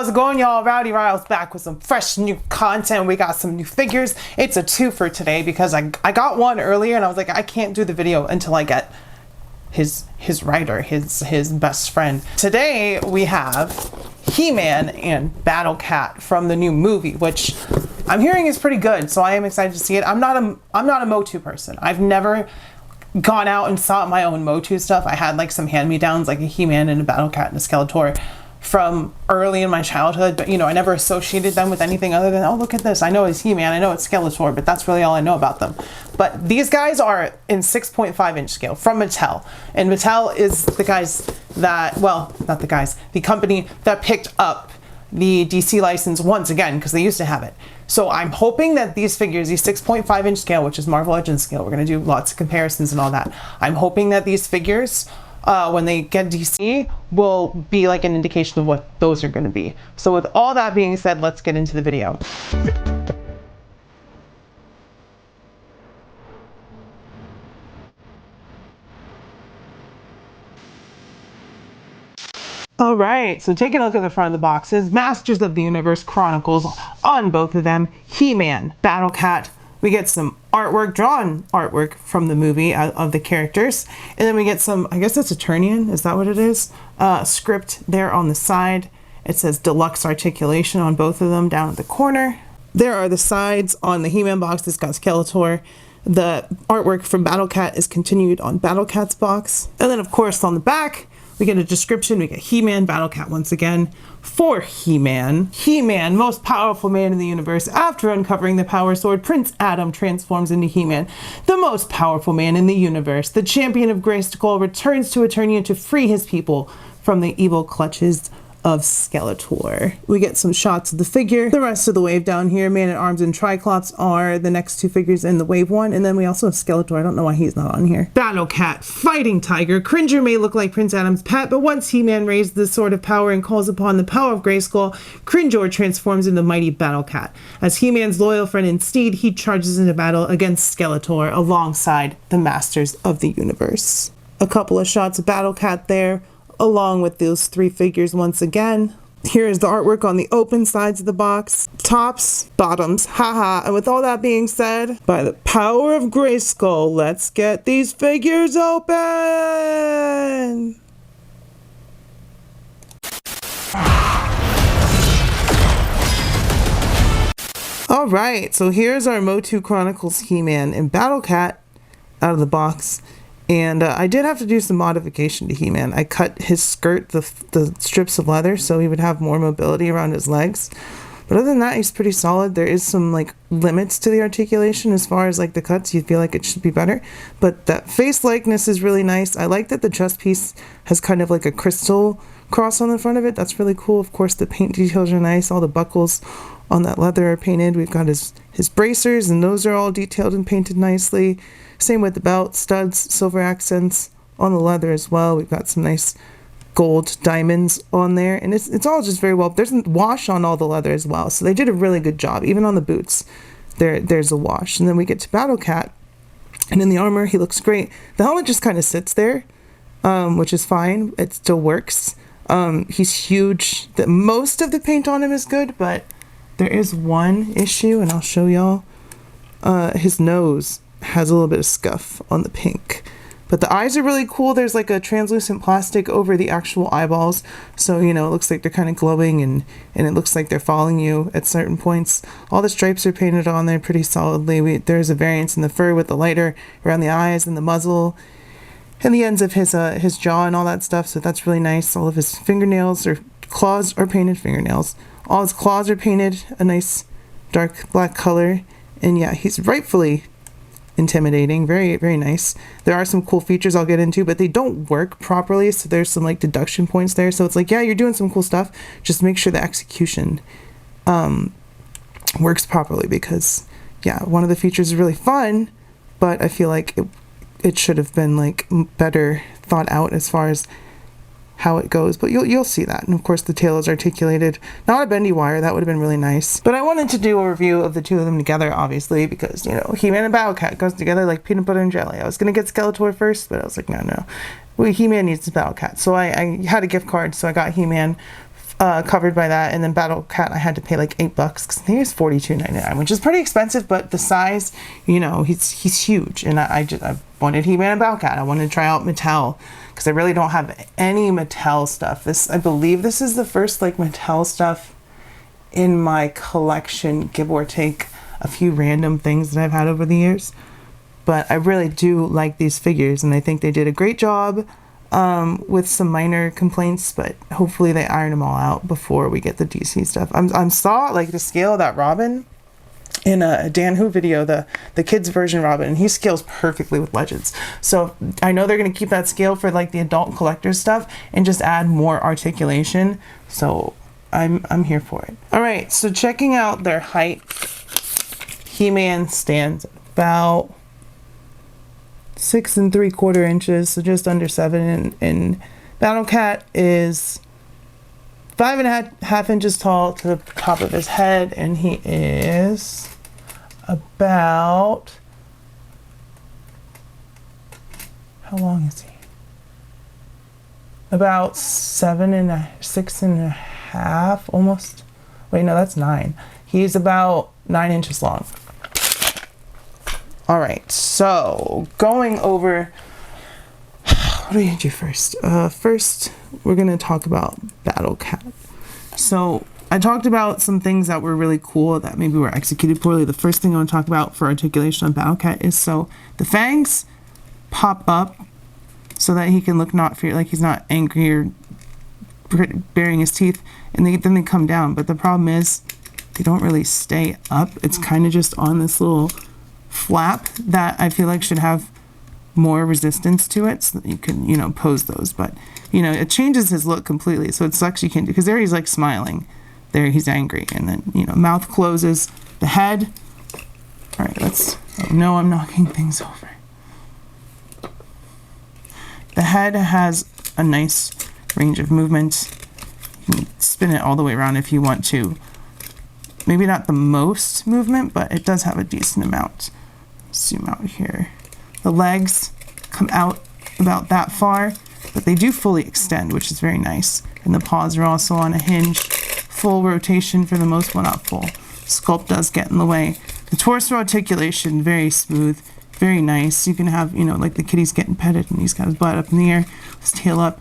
How's it going, y'all? Rowdy Riles back with some fresh new content. We got some new figures. It's a two for today because I got one earlier and I was like, I can't do the video until I get his writer, his best friend. Today we have He-Man and Battle Cat from the new movie, which I'm hearing is pretty good, so I am excited to see it. I'm not a MOTU person. I've never gone out and sought my own MOTU stuff. I had like some hand-me-downs, like a He-Man and a Battle Cat and a Skeletor from early in my childhood, but you know, I never associated them with anything other than, oh, look at this, I know it's He-Man, I know it's Skeletor, but that's really all I know about them. But these guys are in 6.5 inch scale from Mattel, and Mattel is the guys that, well, not the guys, the company that picked up the DC license once again, because they used to have it. So I'm hoping that these figures, these 6.5 inch scale, which is Marvel Legends scale, we're going to do lots of comparisons and all that. I'm hoping that these figures, when they get DC, will be like an indication of what those are going to be. So with all that being said, let's get into the video. All right, so taking a look at the front of the boxes, Masters of the Universe Chronicles on both of them, He-Man, Battle Cat. We get some artwork, drawn artwork from the movie of the characters. And then we get some, I guess that's Eternian, is that what it is? Script there on the side. It says deluxe articulation on both of them down at the corner. There are the sides on the He-Man box that's got Skeletor. The artwork from Battle Cat is continued on Battle Cat's box. And then of course on the back, we get a description. We get He-Man, Battle Cat once again. For He-Man, He-Man, most powerful man in the universe. After uncovering the power sword, Prince Adam transforms into He-Man, the most powerful man in the universe. The champion of Grayskull returns to Eternia to free his people from the evil clutches of Skeletor. We get some shots of the figure. The rest of the wave down here, Man-at-Arms and Triclops, are the next two figures in the wave one, and then we also have Skeletor. I don't know why he's not on here. Battle Cat, Fighting Tiger. Cringer may look like Prince Adam's pet, but once He-Man raised the Sword of Power and calls upon the power of Grayskull, Cringer transforms into mighty Battle Cat. As He-Man's loyal friend and steed, he charges into battle against Skeletor alongside the Masters of the Universe. A couple of shots of Battle Cat there, along with those three figures once again. Here is the artwork on the open sides of the box. Tops, bottoms, haha. And with all that being said, by the power of Grayskull, let's get these figures open! Alright, so here's our MOTU Chronicles He-Man and Battle Cat out of the box. And I did have to do some modification to He-Man. I cut his skirt, the strips of leather, so he would have more mobility around his legs. But other than that, he's pretty solid. There is some like limits to the articulation as far as like the cuts. You feel like it should be better. But that face likeness is really nice. I like that the chest piece has kind of like a crystal cross on the front of it. That's really cool. Of course, the paint details are nice. All the buckles on that leather are painted. We've got his bracers, and those are all detailed and painted nicely. Same with the belt, studs, silver accents on the leather as well. We've got some nice gold diamonds on there, and it's all just very well. There's a wash on all the leather as well, so they did a really good job. Even on the boots, there's a wash. And then we get to Battle Cat, and in the armor, he looks great. The helmet just kind of sits there, which is fine. It still works. He's huge. Most of the paint on him is good, but there is one issue, and I'll show y'all. His nose has a little bit of scuff on the pink, but the eyes are really cool. There's like a translucent plastic over the actual eyeballs, so you know it looks like they're kind of glowing, and it looks like they're following you at certain points. All the stripes are painted on there pretty solidly. There's a variance in the fur with the lighter around the eyes and the muzzle and the ends of his jaw and all that stuff, so that's really nice. All of his fingernails or claws are painted fingernails. All his claws are painted a nice dark black color, and yeah, he's rightfully intimidating. Very, very nice. There are some cool features I'll get into, but they don't work properly, so there's some like deduction points there. So it's like, yeah, you're doing some cool stuff, just make sure the execution works properly, because yeah, one of the features is really fun, but I feel like it should have been like better thought out as far as how it goes, but you'll see that. And of course the tail is articulated, not a bendy wire. That would have been really nice, but I wanted to do a review of the two of them together, obviously, because you know, He-Man and Battle Cat goes together like peanut butter and jelly. I was gonna get Skeletor first, but I was like, no, He-Man needs the Battle Cat. So I had a gift card, so I got He-Man covered by that. And then Battle Cat, I had to pay like $8 because I think it's $42.99, which is pretty expensive, but the size, you know, he's huge. And I wanted He-Man and Battle Cat. I wanted to try out Mattel because I really don't have any Mattel stuff. I believe this is the first like Mattel stuff in my collection, give or take a few random things that I've had over the years. But I really do like these figures, and I think they did a great job with some minor complaints, but hopefully they iron them all out before we get the DC stuff. I saw like the scale of that Robin in a Dan Who video, the kids version Robin, and he scales perfectly with Legends. So I know they're going to keep that scale for like the adult collector stuff and just add more articulation. So I'm here for it. All right, so checking out their height, He-Man stands about 6 3/4 inches, so just under 7, and Battle Cat is 5.5 inches tall to the top of his head, and he is about, how long is he? About 6.5, almost. Wait, no, that's 9. He's about 9 inches long. All right, so going over, what do we do first? First, we're going to talk about Battle Cat. So I talked about some things that were really cool that maybe were executed poorly. The first thing I want to talk about for articulation on Battle Cat is, so the fangs pop up so that he can look not like he's not angry or baring his teeth, and then they come down. But the problem is they don't really stay up. It's kind of just on this little flap that I feel like should have more resistance to it so that you can, you know, pose those. But, you know, it changes his look completely. So it sucks you can't do, because there he's like smiling. There he's angry. And then, you know, mouth closes. The head. All right, oh no, I'm knocking things over. The head has a nice range of movement. You can spin it all the way around if you want to. Maybe not the most movement, but it does have a decent amount. Zoom out here. The legs come out about that far, but they do fully extend, which is very nice. And the paws are also on a hinge. Full rotation for the most, well, not full. Sculpt does get in the way. The torso articulation, very smooth, very nice. You can have, you know, like the kitty's getting petted and he's got his butt up in the air, his tail up.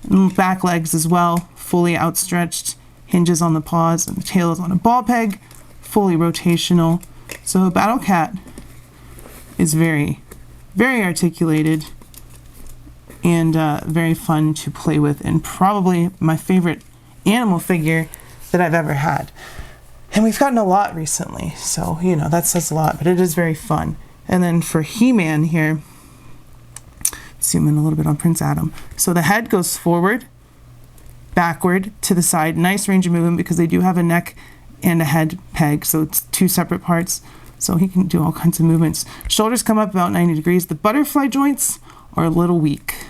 And back legs as well, fully outstretched. Hinges on the paws, and the tail is on a ball peg, fully rotational. So Battle Cat is very, very articulated and very fun to play with, and probably my favorite animal figure that I've ever had. And we've gotten a lot recently, so, you know, that says a lot, but it is very fun. And then for He-Man here, zoom in a little bit on Prince Adam. So the head goes forward, backward, to the side. Nice range of movement because they do have a neck and a head peg, so it's 2 separate parts. So he can do all kinds of movements. Shoulders come up about 90 degrees. The butterfly joints are a little weak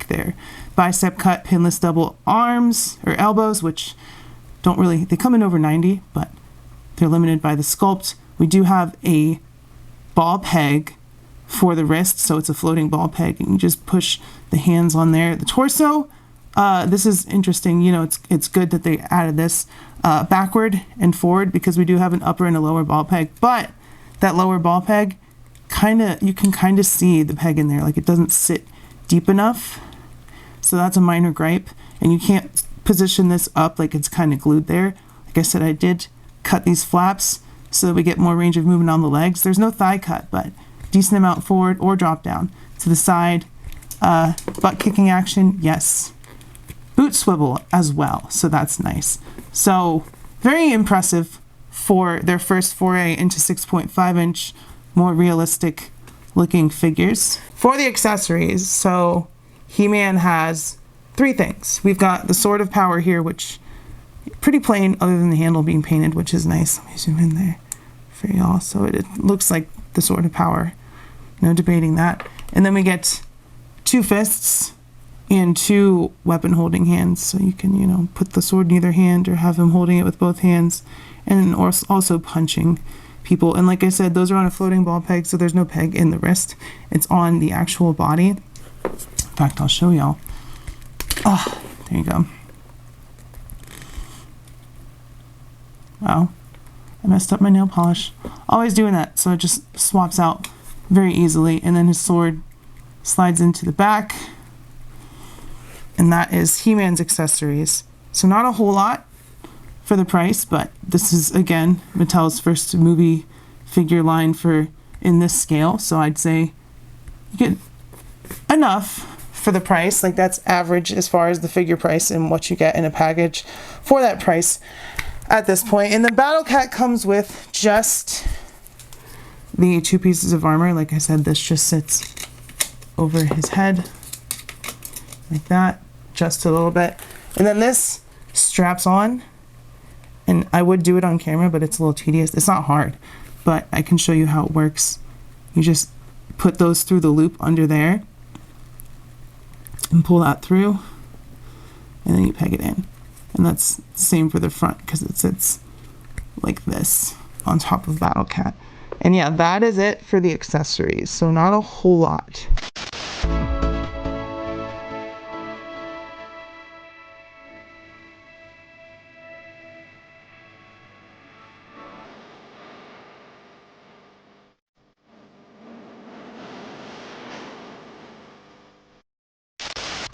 there. Bicep cut, pinless double arms or elbows, which don't really, they come in over 90, but they're limited by the sculpt. We do have a ball peg for the wrist, so it's a floating ball peg, and you just push the hands on there. The torso, this is interesting. You know, it's good that they added this backward and forward, because we do have an upper and a lower ball peg, but that lower ball peg, you can kind of see the peg in there, like it doesn't sit deep enough. So that's a minor gripe, and you can't position this up like it's kind of glued there. Like I said, I did cut these flaps so that we get more range of movement on the legs. There's no thigh cut, but decent amount forward or drop down to the side. Butt kicking action, yes. Boot swivel as well, so that's nice. So very impressive for their first foray into 6.5 inch, more realistic looking figures. For the accessories, so He-Man has 3 things. We've got the Sword of Power here, which pretty plain other than the handle being painted, which is nice. Let me zoom in there for y'all. So it looks like the Sword of Power. No debating that. And then we get 2 fists and 2 weapon holding hands, so you can, you know, put the sword in either hand or have him holding it with both hands, and also punching people. And like I said, those are on a floating ball peg, so there's no peg in the wrist. It's on the actual body. In fact, I'll show y'all. Oh, there you go. Wow, I messed up my nail polish. Always doing that, so it just swaps out very easily. And then his sword slides into the back. And that is He-Man's accessories. So not a whole lot for the price, but this is, again, Mattel's first movie figure line in this scale. So I'd say you get enough for the price. Like, that's average as far as the figure price and what you get in a package for that price at this point. And the Battle Cat comes with just the 2 pieces of armor. Like I said, this just sits over his head like that, just a little bit. And then this straps on, and I would do it on camera, but it's a little tedious. It's not hard, but I can show you how it works. You just put those through the loop under there and pull that through, and then you peg it in. And that's the same for the front, because it sits like this on top of Battle Cat. And yeah, that is it for the accessories. So not a whole lot.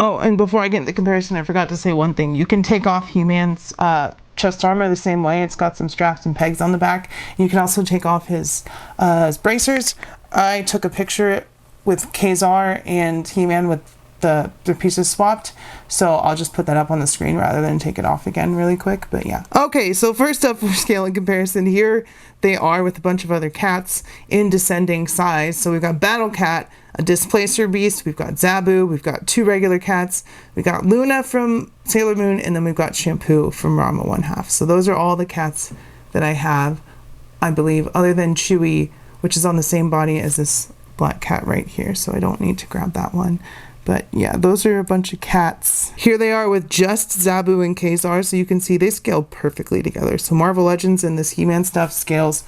Oh, and before I get into the comparison, I forgot to say one thing. You can take off He-Man's chest armor the same way. It's got some straps and pegs on the back. You can also take off his bracers. I took a picture with Kazar and He-Man with the pieces swapped, so I'll just put that up on the screen rather than take it off again really quick. But yeah. Okay, so first up for scale and comparison, here they are with a bunch of other cats in descending size. So we've got Battle Cat, a Displacer Beast, we've got Zabu, we've got 2 regular cats, we've got Luna from Sailor Moon, and then we've got Shampoo from Rama 1/2. So those are all the cats that I have, I believe, other than Chewie, which is on the same body as this black cat right here, so I don't need to grab that one. But yeah, those are a bunch of cats. Here they are with just Zabu and Kazar, so you can see they scale perfectly together. So Marvel Legends and this He-Man stuff scales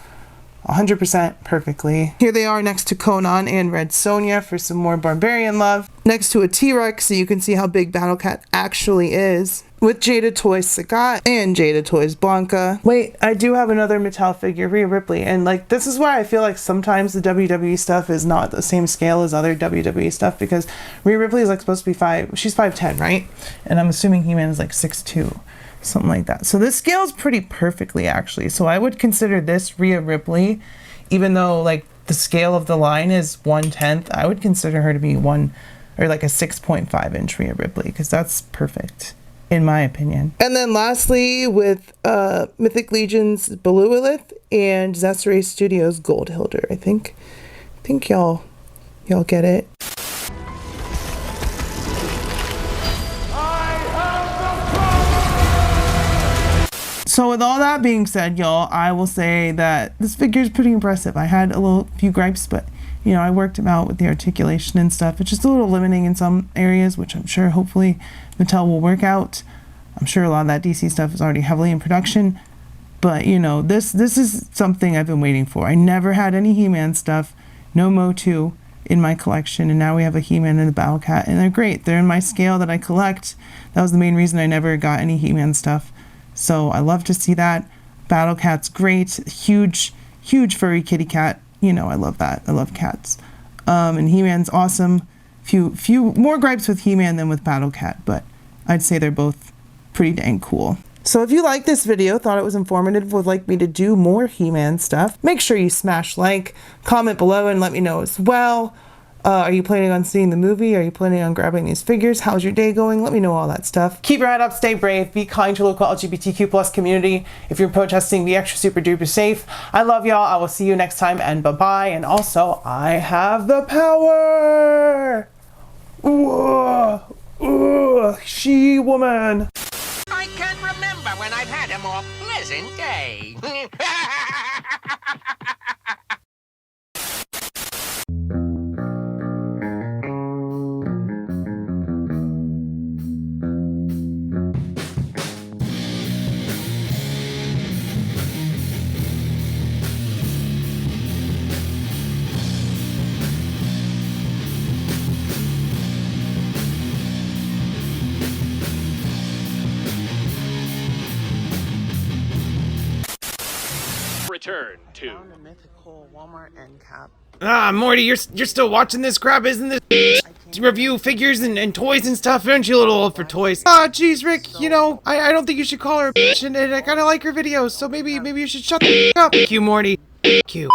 100% perfectly. Here they are next to Conan and Red Sonja for some more barbarian love. Next to a T-Rex, so you can see how big Battle Cat actually is. With Jada Toys Sagat and Jada Toys Blanca. Wait, I do have another Mattel figure, Rhea Ripley, and like this is why I feel like sometimes the WWE stuff is not the same scale as other WWE stuff, because Rhea Ripley is like supposed to be she's 5'10", right? And I'm assuming He-Man is like 6'2", something like that. So this scales pretty perfectly actually. So I would consider this Rhea Ripley, even though like the scale of the line is 1/10, I would consider her to be like a 6.5 inch Rhea Ripley, because that's perfect, in my opinion. And then lastly, with Mythic Legion's Beluilith and Zesseray Studios Gold Hilder. I think y'all get it. So with all that being said, y'all, I will say that this figure is pretty impressive. I had few gripes, but you know, I worked them out with the articulation and stuff. It's just a little limiting in some areas, which I'm sure hopefully Mattel will work out. I'm sure a lot of that DC stuff is already heavily in production, but you know, this is something I've been waiting for. I never had any He-Man stuff, no MOTU in my collection, and now we have a He-Man and a Battle Cat, and they're great. They're in my scale that I collect. That was the main reason I never got any He-Man stuff. So I love to see that. Battle Cat's great, huge furry kitty cat. You know, I love that. I love cats. And He-Man's awesome. Few more gripes with He-Man than with Battle Cat, but I'd say they're both pretty dang cool. So if you like this video, thought it was informative, would like me to do more He-Man stuff, make sure you smash like, comment below and let me know as well. Are you planning on seeing the movie? Are you planning on grabbing these figures? How's your day going? Let me know all that stuff. Keep your head up, stay brave, be kind to your local LGBTQ+ community. If you're protesting, be extra super duper safe. I love y'all. I will see you next time, and bye-bye. And also, I have the power! She-woman! I can't remember when I've had a more pleasant day. return to... Found a mythical Walmart end cap. Ah, Morty, you're still watching this crap, isn't this? To review figures and toys and stuff, aren't you a little old for toys? Ah, geez, Rick, you know, I don't think you should call her a bitch, and I kinda like her videos, so maybe you should shut the up. Q, Morty. Q.